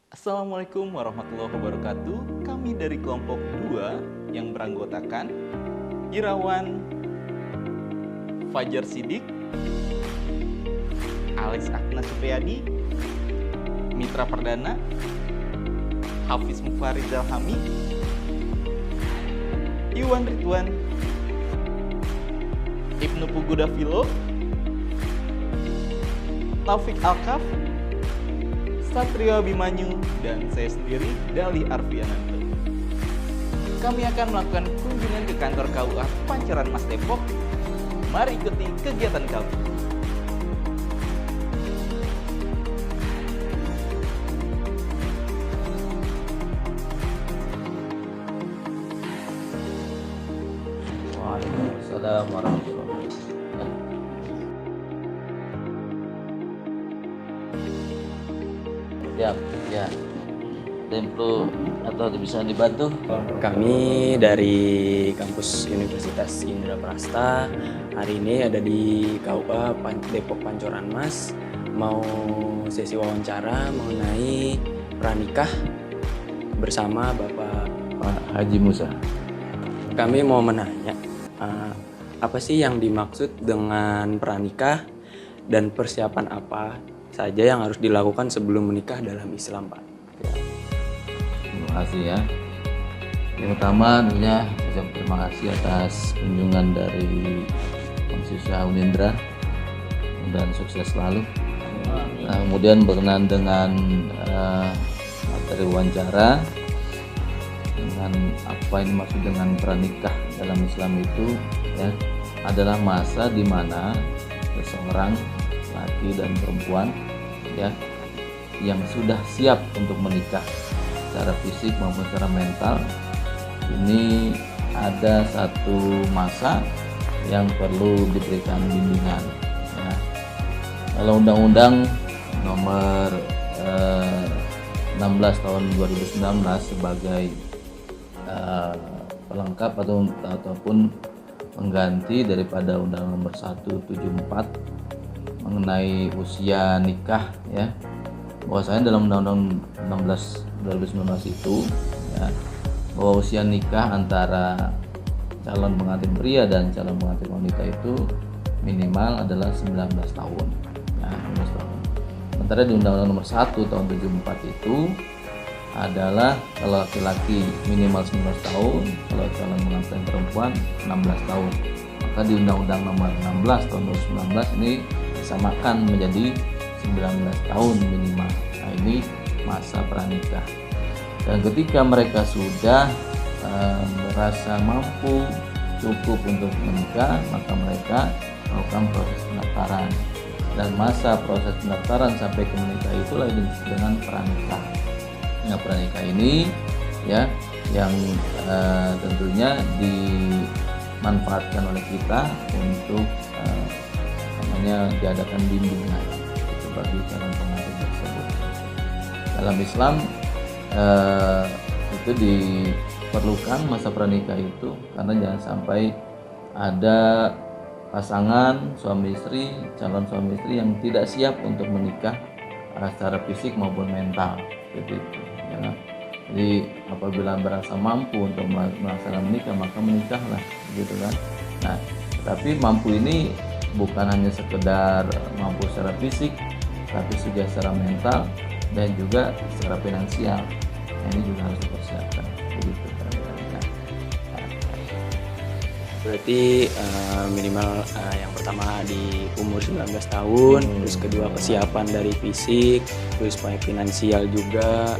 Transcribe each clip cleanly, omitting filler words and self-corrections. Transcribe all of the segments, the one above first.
Assalamualaikum warahmatullahi wabarakatuh. Kami dari kelompok 2 yang beranggotakan Irawan Fajar Sidik, Alex Akna Supriyadi, Mitra Perdana, Hafiz Mufarid Zalhami, Iwan Ridwan, Ibnu Pugudafilo, Taufik Alkaf, Satrio Abimanyu, dan saya sendiri, Dali Arfiananto. Kami akan melakukan kunjungan ke kantor KUA Pancoran Mas Depok. Mari ikuti kegiatan kami. Waalaikumsalam warahmatullahi wabarakatuh. Ya. Ada yang perlu atau bisa dibantu? Kami dari kampus Universitas Indra Prasta hari ini ada di KUA Depok Pancoran Mas, mau sesi wawancara mengenai pranikah bersama Bapak Pak Haji Musa. Kami mau menanya apa sih yang dimaksud dengan pranikah dan persiapan apa saja yang harus dilakukan sebelum menikah dalam Islam, Pak? Terima kasih ya. Yang pertama tentunya saya terima kasih atas kunjungan dari mahasiswa Unindra dan sukses selalu. Nah, kemudian berkenan dengan materi wawancara dengan apa yang dimaksud dengan pranikah dalam Islam itu ya adalah masa di mana seseorang laki dan perempuan ya yang sudah siap untuk menikah secara fisik maupun secara mental. Ini ada satu masa yang perlu diberikan bimbingan ya. Kalau Undang-Undang nomor 16 tahun 2019 sebagai pelengkap ataupun pengganti daripada Undang-Undang nomor 174 mengenai usia nikah ya, bahwasanya dalam Undang-Undang 16 2019 itu ya, bahwa usia nikah antara calon pengantin pria dan calon pengantin wanita itu minimal adalah 19 tahun ya, 19 tahun. Sementara di Undang-Undang nomor 1 tahun 74 itu adalah kalau laki-laki minimal 19 tahun, kalau calon pengantin perempuan 16 tahun. Maka di Undang-Undang nomor 16 tahun 2019 ini disamakan menjadi 19 tahun minimal. Nah, ini masa pranikah. Dan ketika mereka sudah merasa mampu cukup untuk menikah, maka mereka melakukan proses pendaftaran. Dan masa proses pendaftaran sampai ke menikah itulah disebut dengan pranikah. Nah, pranikah ini ya yang tentunya dimanfaatkan oleh kita untuk namanya diadakan bimbingan bagi calon pengantin tersebut. Dalam Islam itu diperlukan masa pranikah itu karena jangan sampai ada pasangan suami istri, calon suami istri yang tidak siap untuk menikah secara fisik maupun mental seperti itu ya. Jadi apabila merasa mampu untuk melaksanakan menikah maka menikahlah gitu kan. Nah, tapi mampu ini bukan hanya sekedar mampu secara fisik tapi juga secara mental dan juga secara finansial. Nah, ini juga harus dipersiapkan begitu. Berarti minimal yang pertama di umur 19 tahun, terus kedua persiapan dari fisik, terus finansial juga,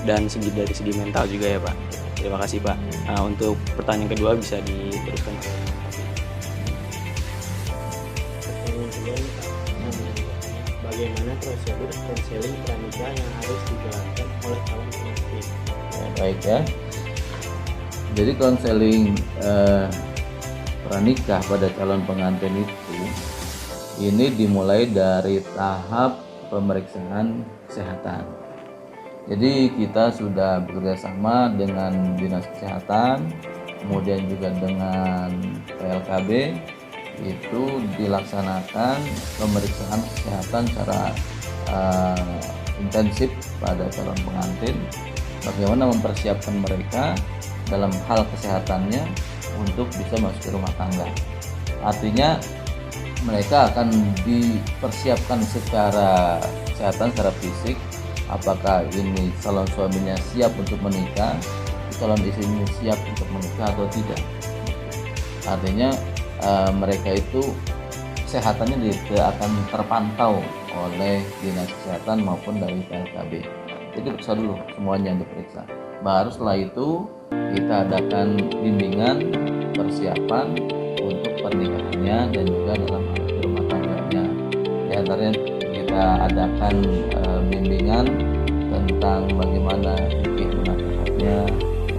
dan dari segi mental juga ya Pak. Terima kasih Pak. Untuk pertanyaan kedua bisa diteruskan. Bagaimana prosedur konseling pranikah yang harus dijalankan oleh calon pengantin? Ya, baik ya. Jadi konseling pranikah pada calon pengantin itu ini dimulai dari tahap pemeriksaan kesehatan. Jadi kita sudah bekerjasama dengan Dinas Kesehatan, kemudian juga dengan PLKB, itu dilaksanakan pemeriksaan kesehatan secara intensif pada calon pengantin, bagaimana mempersiapkan mereka dalam hal kesehatannya untuk bisa masuk ke rumah tangga. Artinya mereka akan dipersiapkan secara kesehatan, secara fisik, apakah ini calon suaminya siap untuk menikah, calon istrinya siap untuk menikah atau tidak. Artinya mereka itu kesehatannya akan terpantau oleh dinas kesehatan maupun dari PLKB. Jadi periksa dulu semuanya yang diperiksa. Baru setelah itu kita adakan bimbingan persiapan untuk pernikahannya dan juga dalam rumah tangganya. Di antaranya kita adakan bimbingan tentang bagaimana fikih menafkahnya,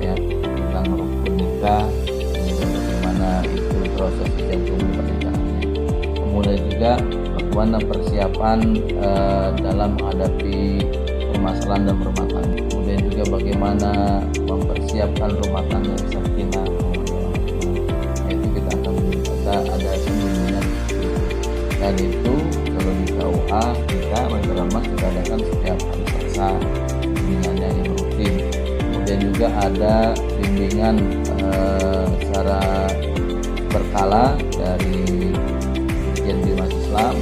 ya, tentang rukun nikah, dan juga bagaimana itu proses dijatuhi pernikahannya. Kemudian juga bagaimana persiapan dalam menghadapi permasalahan dalam rumah tangga. Kemudian juga bagaimana mempersiapkan rumah tangga sakinah. Itu kita akan ada bimbingan dan itu kalau di KUA kita Mas kita adakan setiap hari Selasa bimbingannya yang rutin. Kemudian juga ada bimbingan secara berkala dari Dirjen Bimas Islam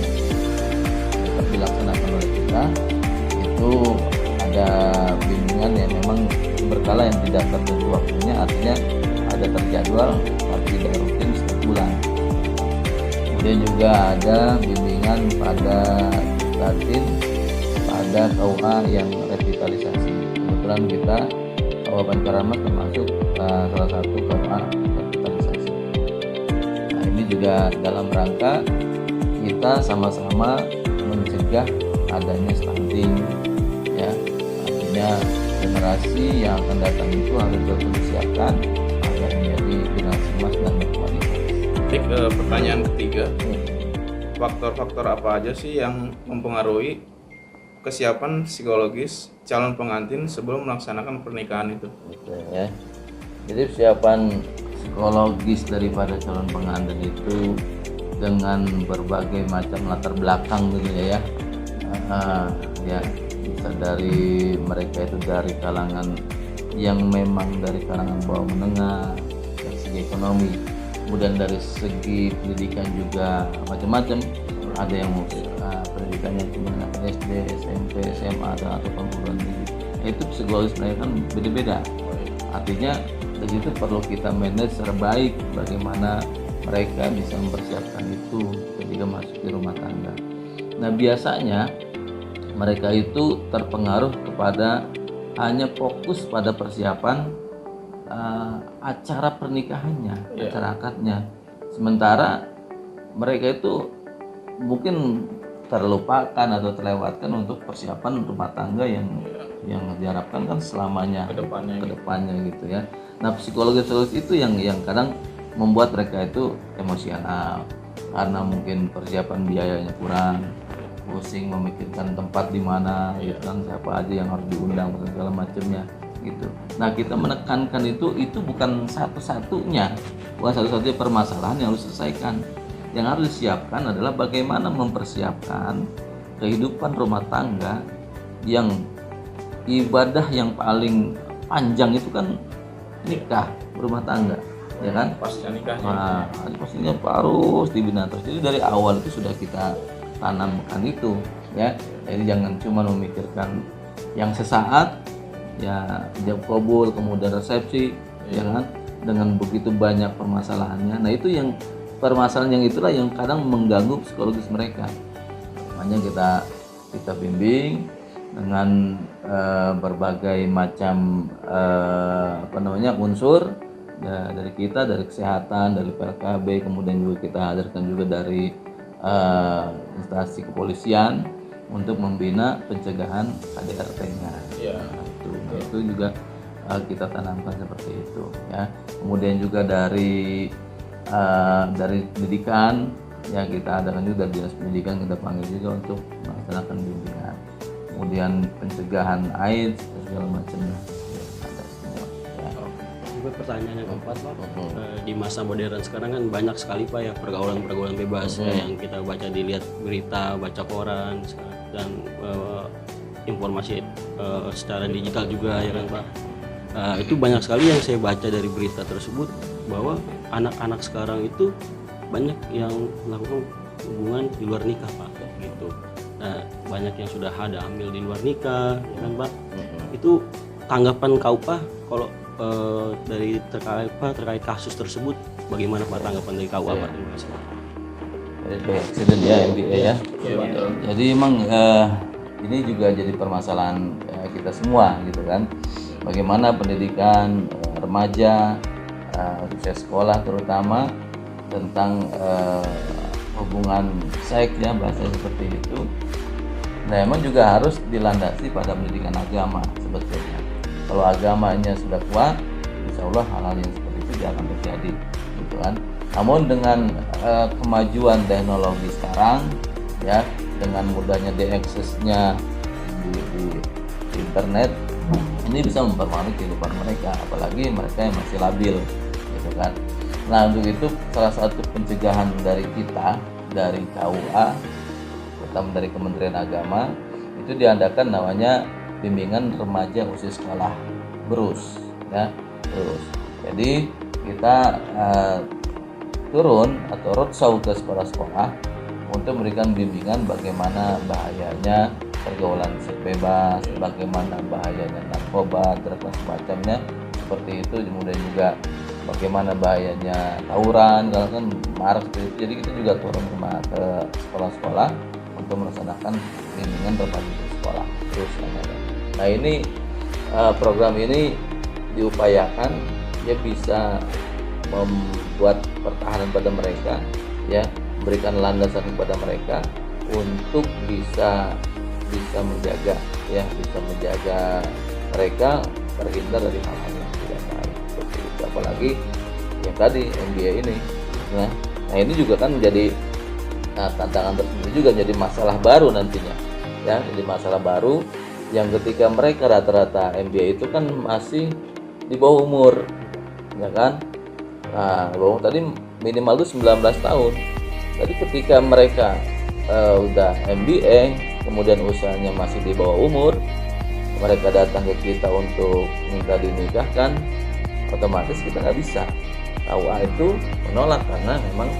tetap dilaksanakan oleh kita. Itu ada bimbingan yang memang berkala yang tidak tertentu waktunya, artinya ada terjadwal tapi tidak rutin setiap bulan. Kemudian juga ada bimbingan pada Latin pada KUA yang revitalisasi. Kebetulan kita Kabupaten Karamas termasuk salah satu KUA revitalisasi. Nah, ini juga dalam rangka kita sama-sama mencegah adanya stunting, ya. Artinya generasi yang akan datang itu harus betul disiapkan agar menjadi generasi emas dan berkualitas. Pertanyaan ketiga, faktor-faktor apa aja sih yang mempengaruhi kesiapan psikologis calon pengantin sebelum melaksanakan pernikahan itu? Gitu, ya. Jadi persiapan psikologis daripada calon pengantin itu dengan berbagai macam latar belakang gitu ya. Ya bisa dari mereka itu dari kalangan yang memang dari kalangan bawah menengah, dari segi ekonomi, kemudian dari segi pendidikan juga macam-macam. Ada yang pendidikannya cuma SD, SMP, SMA atau perguruan tinggi. Itu psikologis mereka kan beda-beda. Artinya di situ perlu kita manage secara baik bagaimana mereka bisa mempersiapkan itu ketika masuk di rumah tangga. Nah biasanya mereka itu terpengaruh kepada hanya fokus pada persiapan acara pernikahannya, acara akadnya. Sementara mereka itu mungkin terlupakan atau terlewatkan untuk persiapan rumah tangga yang diharapkan kan selamanya kedepannya gitu ya. Nah psikologis itu yang kadang membuat mereka itu emosional karena mungkin persiapan biayanya kurang, pusing memikirkan tempat di mana, gitu kan, siapa aja yang harus diundang dan segala macamnya gitu. Nah kita menekankan itu bukan satu-satunya permasalahan yang harus diselesaikan. Yang harus disiapkan adalah bagaimana mempersiapkan kehidupan rumah tangga yang ibadah yang paling panjang itu kan nikah rumah tangga, ya kan? Pasca nikahnya. Nah, pastinya harus dibina terus. Jadi dari awal itu sudah kita tanamkan itu, ya. Jadi jangan cuma memikirkan yang sesaat, ya ijab kabul, kemudian resepsi, ya kan? Dengan begitu banyak permasalahannya. Nah itu yang permasalahan yang itulah yang kadang mengganggu psikologis mereka. Makanya kita bimbing dengan berbagai macam unsur ya, dari kita, dari kesehatan, dari PLKB, kemudian juga kita hadirkan juga dari instansi kepolisian untuk membina pencegahan KDRT-nya. Ya. Itu juga kita tanamkan seperti itu ya. Kemudian juga dari pendidikan ya kita adakan juga dari dinas pendidikan kita panggil juga untuk melaksanakan bimbingan. Kemudian pencegahan AIDS dan segala macamnya ya, ada semua. Ya. Juga pertanyaan yang keempat Pak, di masa modern sekarang kan banyak sekali Pak ya pergaulan bebas ya, yang kita baca dilihat berita, baca koran dan informasi secara digital juga ya kan Pak. Itu banyak sekali yang saya baca dari berita tersebut bahwa anak-anak sekarang itu banyak yang melakukan hubungan di luar nikah Pak gitu. Nah, banyak yang sudah ada hamil di luar nikah ya kan Pak. Itu tanggapan KUA kalau dari terkait kasus tersebut bagaimana Pak tanggapan dari KUA Pak? Terima kasih. Accident ya MBA ya. Jadi emang ini juga jadi permasalahan kita semua gitu kan. Bagaimana pendidikan remaja, usia sekolah terutama tentang hubungan seks ya bahasanya seperti itu. Nah emang juga harus dilandasi pada pendidikan agama sebetulnya. Kalau agamanya sudah kuat, insya Allah hal-hal yang seperti itu tidak akan terjadi, gitu kan. Namun dengan kemajuan teknologi sekarang, ya dengan mudahnya diaksesnya di internet, ini bisa memperbarui kehidupan mereka, apalagi mereka yang masih labil, gitu kan. Nah untuk itu salah satu pencegahan dari kita, dari KUA, terutama dari Kementerian Agama, itu diadakan namanya bimbingan remaja usia sekolah BRUS, ya BRUS. Jadi kita turun atau roadshow ke sekolah-sekolah untuk memberikan bimbingan bagaimana bahayanya pergaulan seks bebas, bagaimana bahayanya narkoba, dan semacamnya seperti itu. Kemudian juga bagaimana bahayanya tawuran, kalau kan marak seperti itu. Jadi kita juga turun ke sekolah-sekolah untuk melaksanakan bimbingan remaja di sekolah terus. Nah ini program ini diupayakan ya bisa membuat pertahanan pada mereka, ya berikan landasan kepada mereka untuk bisa menjaga mereka terhindar dari hal-hal yang tidak baik seperti itu. Apalagi yang tadi MBA ini, nah ini juga kan menjadi tantangan tersendiri, juga jadi masalah baru nantinya, ya jadi masalah baru yang ketika mereka rata-rata MBA itu kan masih di bawah umur, ya kan. Nah, tadi minimal itu 19 tahun. Jadi ketika mereka udah MBA, kemudian usianya masih di bawah umur, mereka datang ke kita untuk minta dinikahkan, otomatis kita nggak bisa. KUA itu menolak karena memang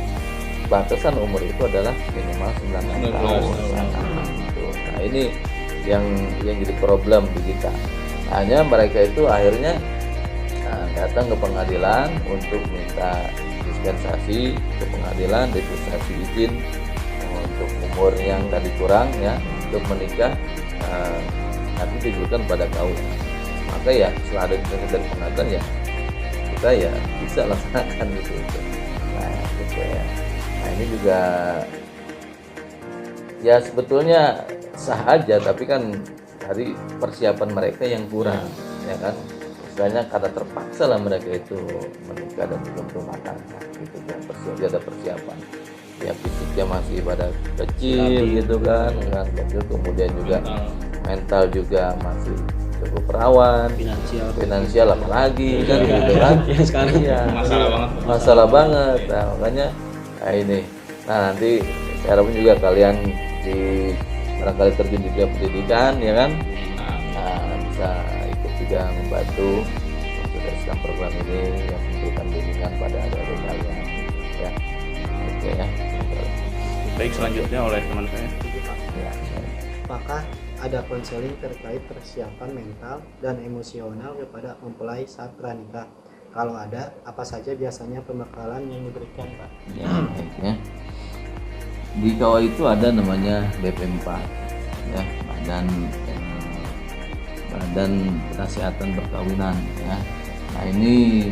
batasan umur itu adalah minimal 19 tahun. Nah ini yang jadi problem di kita. Hanya mereka itu akhirnya datang ke pengadilan untuk minta dispensasi ke pengadilan, dispensasi izin untuk umur yang tadi kurang ya untuk menikah, nanti diberikan pada KUA. Maka ya setelah ada dispensasi dari pengadilan ya kita ya bisa laksanakan gitu. Nah gitu ya. Nah ini juga ya sebetulnya sah aja, tapi kan dari persiapan mereka yang kurang, ya kan. Misalnya karena terpaksa lah mereka itu menikah dan belum rumah tangga gitu kan, dia ada persiapan ya fisiknya masih pada kecil gitu kan kecil, kemudian juga mental juga masih cukup perawan, finansial apalagi kan gitu kan Ya, sekarang ya masalah banget. Nah makanya ini nanti saya harapin juga kalian di barangkali terjun di dunia pendidikan ya kan, bisa ikut juga membantu mensukseskan program ini yang memberikan bimbingan pada adik-adik kalian ya. Oke ya. Baik, selanjutnya oleh teman saya. Ya. Apakah ada konseling terkait persiapan mental dan emosional kepada mempelai saat pranikah? Kalau ada, apa saja biasanya pembekalan yang diberikan, Pak? Ya, baik, ya. Di KUA itu ada namanya BP4 ya, Badan Penasihat Perkawinan ya. Nah ini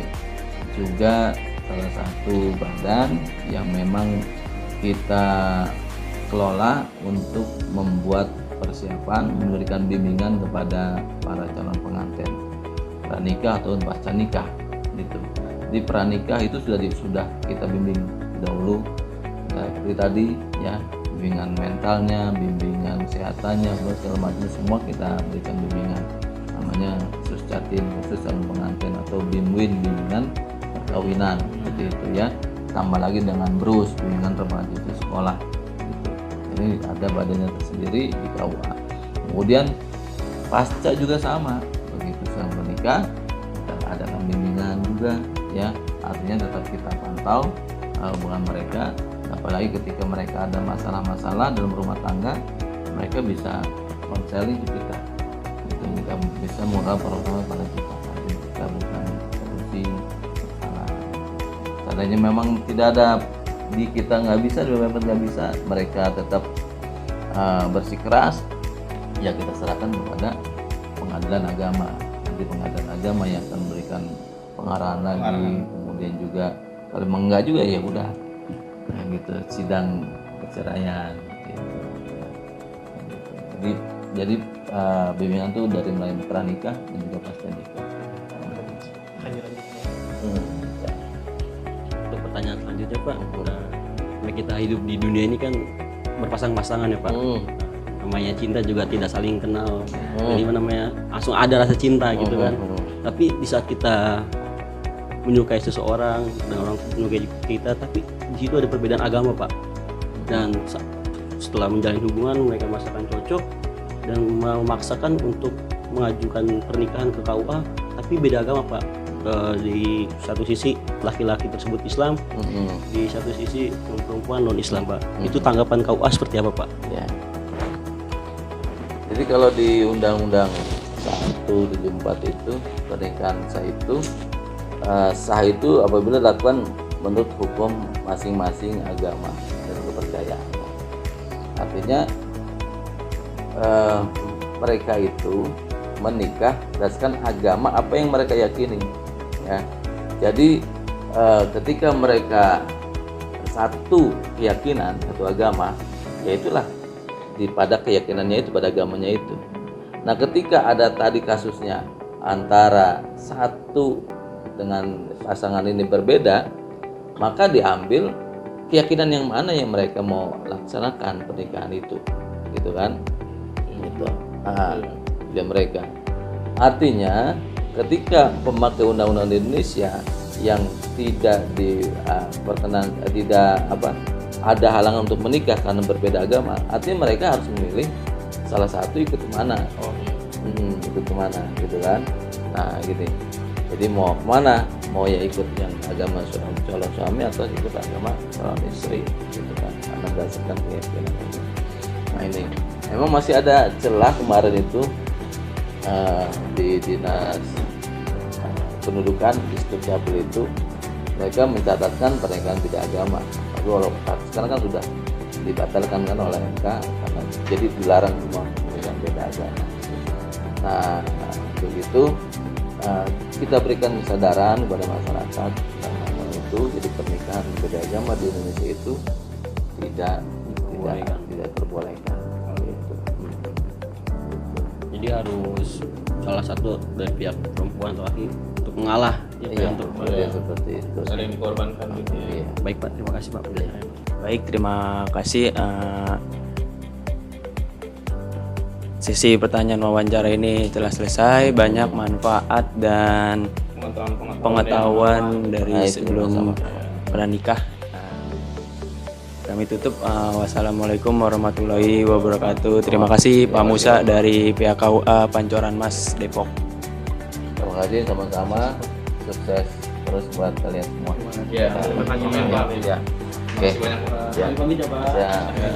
juga salah satu badan yang memang kita kelola untuk membuat persiapan, memberikan bimbingan kepada para calon pengantin pranikah atau pasca nikah gitu. Di pranikah itu sudah kita bimbing dahulu seperti tadi ya, bimbingan mentalnya, bimbingan kesehatannya, segala macam semua kita berikan bimbingan, namanya khusus Jatim, khusus calon pengantin atau BIMWIN, bimbingan perkawinan seperti itu ya. Tambah lagi dengan BRUS, bimbingan remaja di sekolah gitu. Ini ada badannya tersendiri di KUA. Kemudian pasca juga sama, begitu sudah menikah kita adakan bimbingan juga ya, artinya tetap kita pantau hubungan mereka, apalagi ketika mereka ada masalah-masalah dalam rumah tangga, mereka bisa konseling ke kita, itu kita bisa murah pertolongan pada kita, nanti kita bukan solusi masalah. Seandainya memang tidak ada di kita nggak bisa, di memang nggak bisa, mereka tetap bersikeras, ya kita serahkan kepada pengadilan agama. Nanti pengadilan agama yang akan memberikan pengarahan lagi, kemudian juga kalau enggak juga ya udah ya gitu, sidang perceraian gitu. Jadi bimbingan tuh dari mulai pranikah dan juga pasca nikah. Untuk pertanyaan selanjutnya Pak, karena kita hidup di dunia ini kan berpasang-pasangan ya Pak. Namanya cinta juga tidak saling kenal. Jadi namanya langsung ada rasa cinta gitu kan. Tapi di saat kita menyukai seseorang dan orang menyukai kita, tapi di situ ada perbedaan agama Pak. Dan setelah menjalin hubungan mereka merasakan cocok dan memaksakan untuk mengajukan pernikahan ke KUA, tapi beda agama Pak. Di satu sisi laki-laki tersebut Islam, di satu sisi perempuan non Islam Pak. Itu tanggapan KUA seperti apa Pak? Ya. Jadi kalau di Undang-Undang 174 itu pernikahan sah itu apabila dilakukan menurut hukum masing-masing agama dan kepercayaan. Artinya mereka itu menikah berdasarkan agama apa yang mereka yakini. Ya. Jadi ketika mereka satu keyakinan, satu agama, yaitulah pada keyakinannya itu, pada agamanya itu. Nah, ketika ada tadi kasusnya antara satu dengan pasangan ini berbeda, maka diambil keyakinan yang mana yang mereka mau laksanakan pernikahan itu, gitu kan? Gitu. Dia mereka. Artinya, ketika pemakai undang-undang di Indonesia yang tidak ada halangan untuk menikah karena berbeda agama, artinya mereka harus memilih salah satu ikut kemana, ikut kemana, gitu kan? Nah, gini. Jadi mau kemana? Mau ya ikut yang agama calon suami atau ikut agama calon istri, gitu kan? Karena berdasarkan keyakinan. Nah ini, memang masih ada celah kemarin itu di dinas pendudukan di Dukcapil itu mereka mencatatkan pernikahan beda agama. Kalau sekarang kan sudah dibatalkan kan oleh MK karena jadi dilarang semua pernikahan beda agama. Nah, begitu kita berikan kesadaran kepada masyarakat tentang itu. Jadi pernikahan beda agama di Indonesia itu tidak terbolehkan. Gitu. Jadi harus salah satu dari pihak perempuan atau laki untuk mengalah untuk seperti itu. Ada yang dikorbankan gitu ya. Iya. Baik Pak, terima kasih Pak. Baik, terima kasih. Sesi pertanyaan wawancara ini telah selesai. Banyak manfaat dan pengetahuan dari sebelum pranikah. Kami tutup. Wassalamualaikum warahmatullahi wabarakatuh. Terima kasih Pak Musa dari pihak KUA Pancoran Mas Depok. Terima kasih, sama-sama. Sukses terus buat kalian semua. Ya, terima kasih banyak Pak. Ya. Oke. Terima kasih banyak Pak. Ya. Ya.